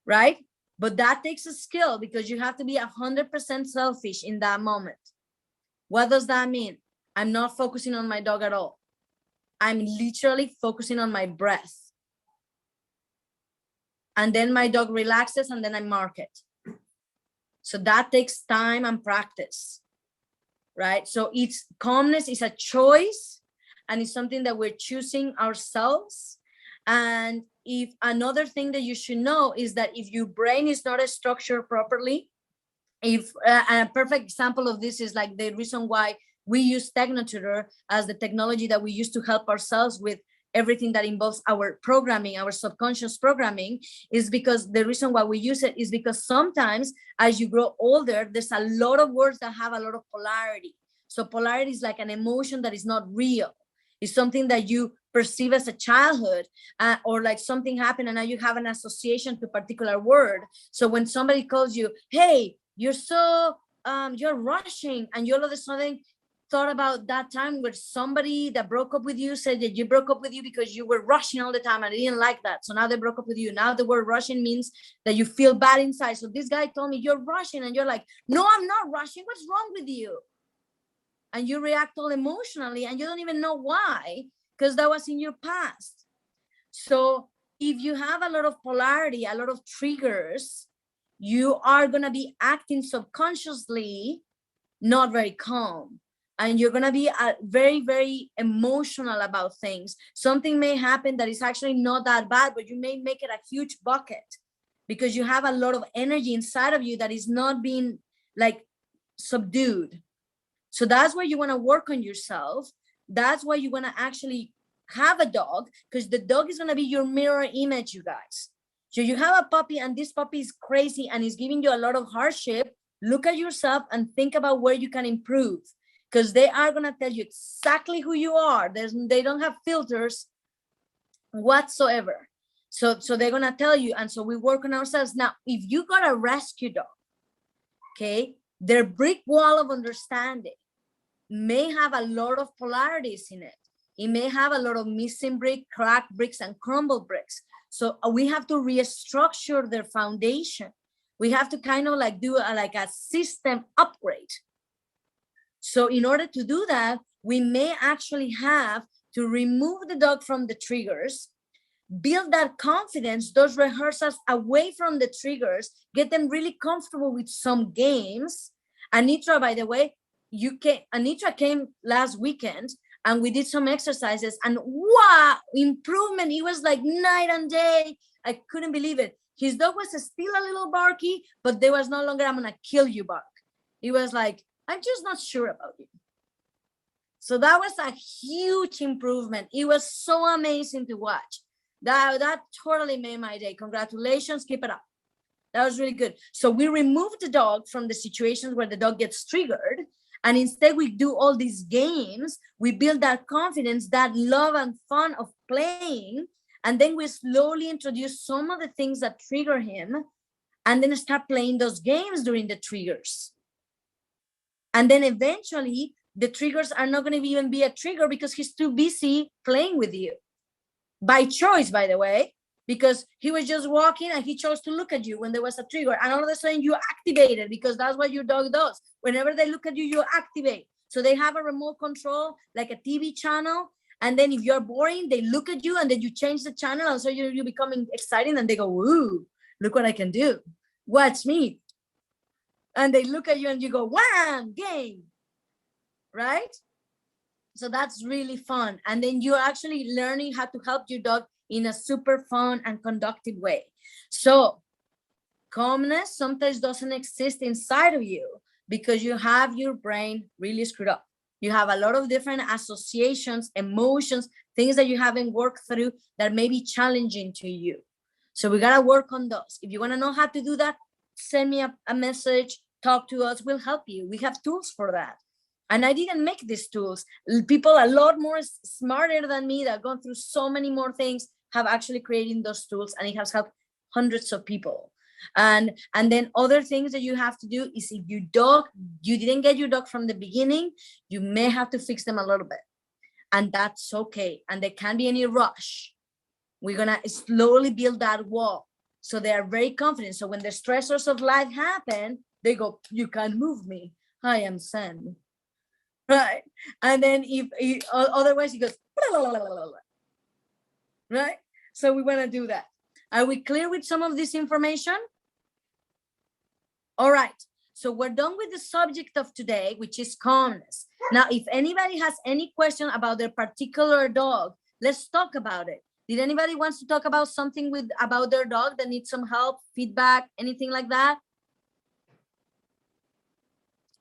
right? But that takes a skill because you have to be 100% selfish in that moment. What does that mean? I'm not focusing on my dog at all. I'm literally focusing on my breath. And then my dog relaxes and then I mark it. So that takes time and practice, right? So calmness is a choice and it's something that we're choosing ourselves. And if another thing that you should know is that if your brain is not structured properly, if a perfect example of this is like the reason why we use TechnoTutor as the technology that we use to help ourselves with everything that involves our programming, our subconscious programming, is because the reason why we use it is because sometimes as you grow older, there's a lot of words that have a lot of polarity. So polarity is like an emotion that is not real. It's something that you perceive as a childhood, or like something happened and now you have an association to a particular word. So when somebody calls you, hey, you're so, you're rushing, and you all of a sudden thought about that time where somebody that broke up with you said that you broke up with you because you were rushing all the time and I didn't like that. So now they broke up with you. Now the word rushing means that you feel bad inside. So this guy told me you're rushing, and you're like, no, I'm not rushing. What's wrong with you? And you react all emotionally and you don't even know why, because that was in your past. So if you have a lot of polarity, a lot of triggers, you are going to be acting subconsciously not very calm. And you're going to be very, very emotional about things. Something may happen that is actually not that bad, but you may make it a huge bucket because you have a lot of energy inside of you that is not being like subdued. So that's where you want to work on yourself. That's why you want to actually have a dog, because the dog is going to be your mirror image, you guys. So you have a puppy and this puppy is crazy and is giving you a lot of hardship. Look at yourself and think about where you can improve, because they are going to tell you exactly who you are. They don't have filters whatsoever. So they're going to tell you. And so we work on ourselves. Now, if you got a rescue dog, okay, their brick wall of understanding may have a lot of polarities in it. It may have a lot of missing brick, cracked bricks, and crumbled bricks. So we have to restructure their foundation. We have to kind of like do a system upgrade. So in order to do that, we may actually have to remove the dog from the triggers, build that confidence, those rehearsals away from the triggers, get them really comfortable with some games. Anitra, by the way, Anitra came last weekend and we did some exercises and wow, improvement. It was like night and day. I couldn't believe it. His dog was still a little barky, but there was no longer, I'm gonna kill you bark. It was like, I'm just not sure about you. So that was a huge improvement. It was so amazing to watch. That totally made my day. Congratulations, keep it up. That was really good. So we removed the dog from the situations where the dog gets triggered. And instead we do all these games. We build that confidence, that love and fun of playing. And then we slowly introduce some of the things that trigger him and then start playing those games during the triggers. And then eventually the triggers are not going to even be a trigger because he's too busy playing with you. By choice, by the way, because he was just walking and he chose to look at you when there was a trigger. And all of a sudden you activated, because that's what your dog does. Whenever they look at you, you activate. So they have a remote control, like a TV channel. And then if you're boring, they look at you and then you change the channel. And so you're becoming exciting and they go, ooh, look what I can do. Watch me. And they look at you and you go, wham, game. Right? So that's really fun. And then you're actually learning how to help your dog in a super fun and conductive way. So calmness sometimes doesn't exist inside of you because you have your brain really screwed up. You have a lot of different associations, emotions, things that you haven't worked through that may be challenging to you. So we got to work on those. If you want to know how to do that, send me a message, talk to us, we'll help you. We have tools for that. And I didn't make these tools. People a lot more smarter than me that have gone through so many more things have actually created those tools, and it has helped hundreds of people. And then other things that you have to do is, if you didn't get your dog from the beginning, you may have to fix them a little bit. And that's okay. And there can't be any rush. We're going to slowly build that wall. So they are very confident. So when the stressors of life happen, they go, you can't move me. I am Zen. Right. And then if otherwise he goes, right? So we want to do that. Are we clear with some of this information? All right. So we're done with the subject of today, which is calmness. Now, if anybody has any question about their particular dog, let's talk about it. Did anybody wants to talk about something about their dog that needs some help, feedback, anything like that?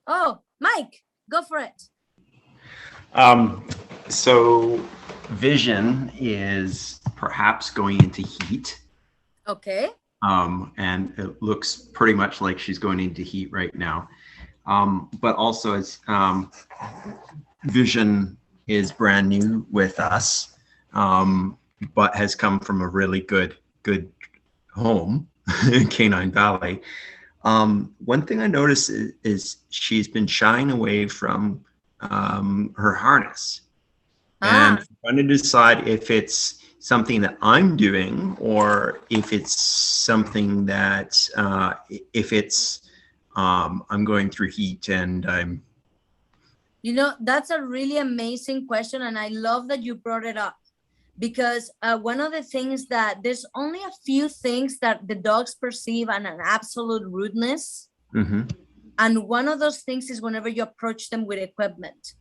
Oh, Mike, go for it. So Vision is perhaps going into heat. Okay. And it looks pretty much like she's going into heat right now. But also it's Vision is brand new with us, but has come from a really good home in Canine Valley. One thing I noticed is she's been shying away from her harness. And I'm trying to decide if it's something that I'm doing or if it's something that I'm going through heat and I'm. You know, that's a really amazing question. And I love that you brought it up, because one of the things that there's only a few things that the dogs perceive as an absolute rudeness. Mm-hmm. And one of those things is whenever you approach them with equipment.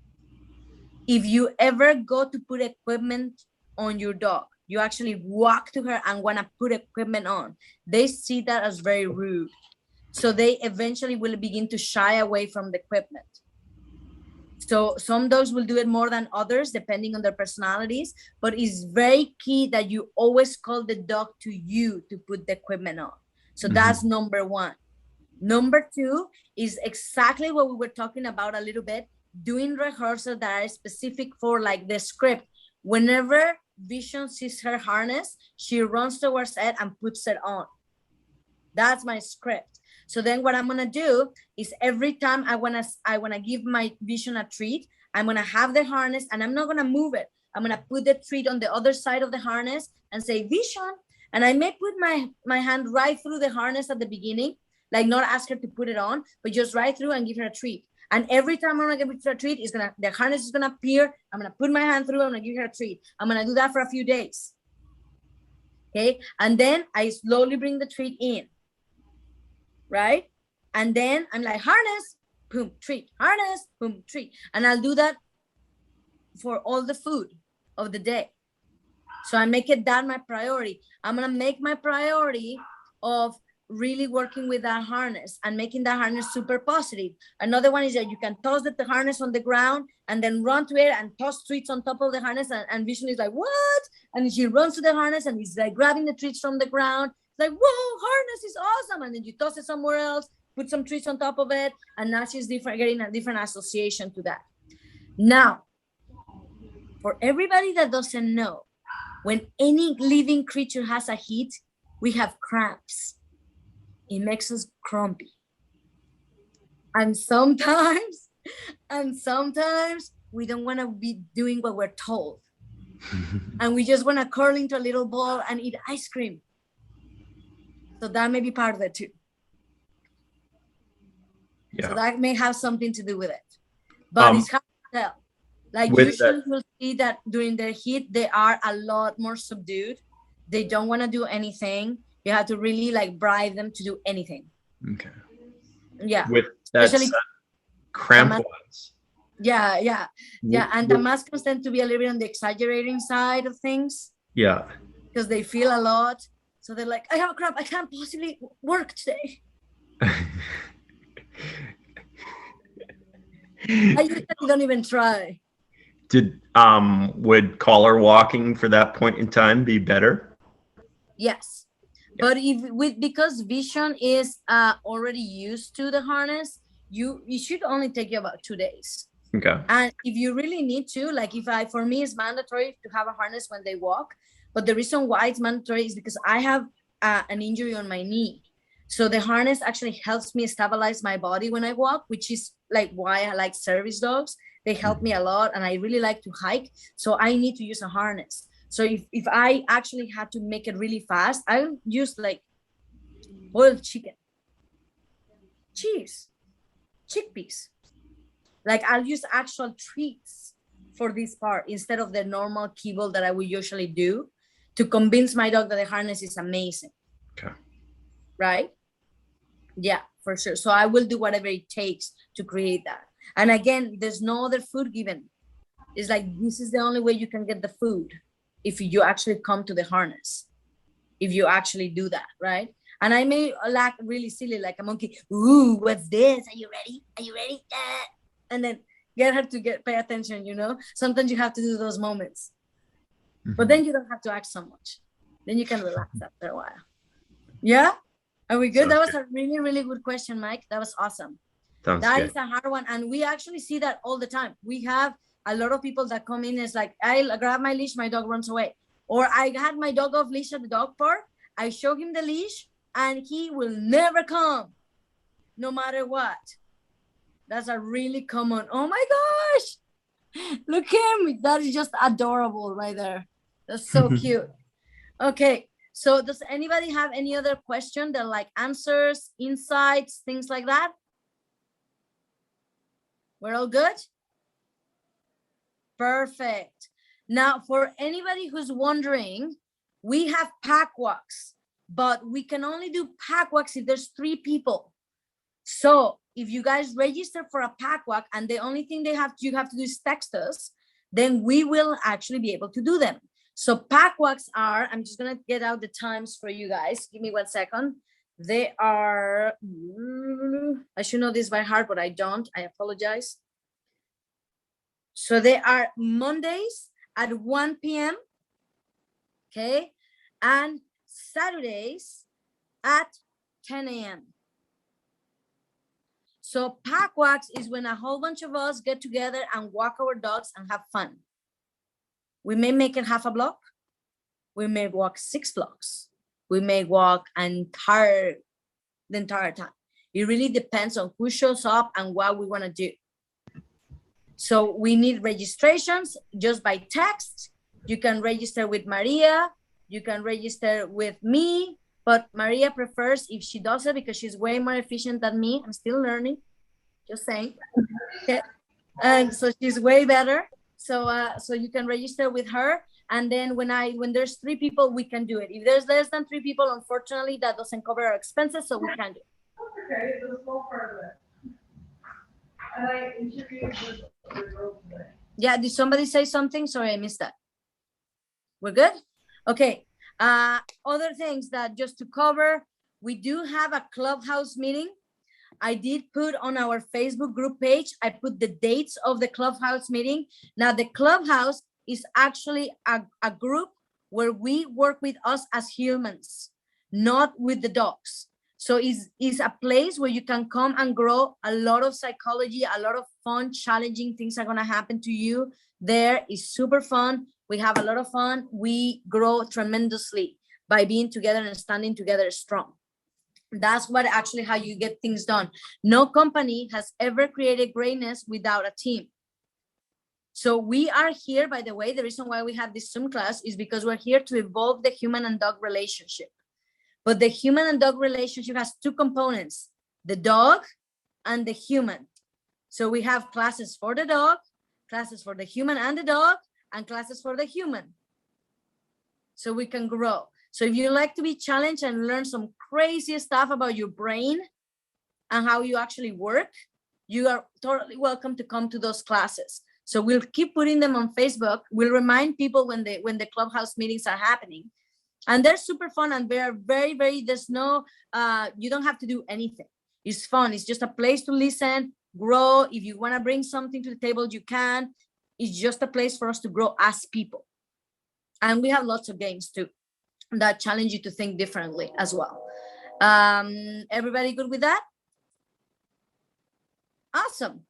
If you ever go to put equipment on your dog, you actually walk to her and want to put equipment on, they see that as very rude. So they eventually will begin to shy away from the equipment. So some dogs will do it more than others, depending on their personalities, but it's very key that you always call the dog to you to put the equipment on. So that's number one. Number two is exactly what we were talking about a little bit, doing rehearsals that are specific for like the script. Whenever Vision sees her harness, she runs towards it and puts it on. That's my script. So then what I'm gonna do is every time I wanna give my Vision a treat, I'm gonna have the harness and I'm not gonna move it. I'm gonna put the treat on the other side of the harness and say Vision, and I may put my hand right through the harness at the beginning, like not ask her to put it on, but just right through and give her a treat. And every time I'm gonna give her a treat, the harness is gonna appear. I'm gonna put my hand through. I'm gonna give her a treat. I'm gonna do that for a few days. Okay, and then I slowly bring the treat in. Right? And then I'm like, harness, boom, treat, harness, boom, treat. And I'll do that for all the food of the day. So I make it that my priority. I'm gonna make my priority of really working with that harness and making that harness super positive. Another one is that you can toss the harness on the ground and then run to it and toss treats on top of the harness. And Vision is like, what? And she runs to the harness and he's like grabbing the treats from the ground. Like, whoa, harness is awesome. And then you toss it somewhere else, put some treats on top of it. And now she's getting a different association to that. Now, for everybody that doesn't know, when any living creature has a heat, we have cramps. It makes us grumpy. And sometimes we don't want to be doing what we're told. And we just want to curl into a little ball and eat ice cream. So that may be part of it too. Yeah. So that may have something to do with it. But it's hard to tell. Like usually you'll see that during their heat, they are a lot more subdued. They don't want to do anything. You have to really like bribe them to do anything. Okay. Yeah. With that cramp ones. Yeah. And the mascots tend to be a little bit on the exaggerating side of things. Yeah. Because they feel a lot. So they're like, I have a cramp. I can't possibly work today. I usually don't even try. Would collar walking for that point in time be better? Yes. But because Vision is already used to the harness, it should only take you about 2 days. Okay. And if you really need to, like for me, it's mandatory to have a harness when they walk. But the reason why it's mandatory is because I have an injury on my knee. So the harness actually helps me stabilize my body when I walk, which is like why I like service dogs. They help me a lot and I really like to hike. So I need to use a harness. So if I actually had to make it really fast, I'll use like boiled chicken, cheese, chickpeas. Like I'll use actual treats for this part instead of the normal kibble that I would usually do to convince my dog that the harness is amazing. Okay. Right? Yeah, for sure. So I will do whatever it takes to create that. And again, there's no other food given. It's like, this is the only way you can get the food if you actually come to the harness, if you actually do that, right? And I may act really silly, like a monkey. Ooh, what's this? Are you ready? Are you ready? And then get her to pay attention, you know? Sometimes you have to do those moments. But then you don't have to act so much. Then you can relax after a while. Yeah? Are we good? Sounds That was good. a really, really good question, Mike. That was awesome. Sounds That good. is a hard one. And we actually see that all the time. We have a lot of people that come in. It's like, I grab my leash, my dog runs away. Or I had my dog off leash at the dog park. I show him the leash and he will never come, no matter what. That's a really common. Oh my gosh. Look him. That is just adorable right there. That's so cute. Okay. So does anybody have any other question that like answers, insights, things like that? We're all good? Perfect. Now, for anybody who's wondering, we have pack walks, but we can only do pack walks if there's 3 people. So if you guys register for a pack walk and the only thing you have to do is text us, then we will actually be able to do them. So pack walks are, I'm just gonna get out the times for you guys. Give me 1 second. They are, I should know this by heart, but I don't. I apologize. So they are Mondays at 1 p.m. Okay. And Saturdays at 10 a.m. So pack walks is when a whole bunch of us get together and walk our dogs and have fun. We may make it half a block. We may walk 6 blocks. We may walk the entire time. It really depends on who shows up and what we want to do. So we need registrations just by text. You can register with Maria. You can register with me, but Maria prefers if she does it because she's way more efficient than me. I'm still learning, just saying. Okay. And so she's way better. So you can register with her. And then when there's 3 people, we can do it. If there's less than 3 people, unfortunately, that doesn't cover our expenses, so we can't do it. Okay, it's a small part of it. And I interviewed with the girl today. Yeah, did somebody say something? Sorry, I missed that. We're good? Okay. Other things that just to cover, we do have a clubhouse meeting. I did put on our Facebook group page, I put the dates of the clubhouse meeting. Now the clubhouse is actually a group where we work with us as humans, not with the dogs. So it's a place where you can come and grow a lot of psychology, a lot of fun, challenging things are gonna happen to you. There is super fun. We have a lot of fun. We grow tremendously by being together and standing together strong. That's what actually how you get things done. No company has ever created greatness without a team. So we are here, by the way, the reason why we have this Zoom class is because we're here to evolve the human and dog relationship. But the human and dog relationship has 2 components, the dog and the human. So we have classes for the dog, classes for the human and the dog, and classes for the human. So we can grow. So if you like to be challenged and learn some crazy stuff about your brain and how you actually work, you are totally welcome to come to those classes. So we'll keep putting them on Facebook. We'll remind people when the clubhouse meetings are happening. And they're super fun and they're very, there's no, you don't have to do anything. It's fun. It's just a place to listen, grow. If you want to bring something to the table, you can. It's just a place for us to grow as people. And we have lots of games too that challenge you to think differently as well. Everybody good with that? Awesome.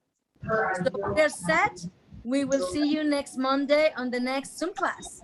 So we're set. We will see you next Monday on the next Zoom class.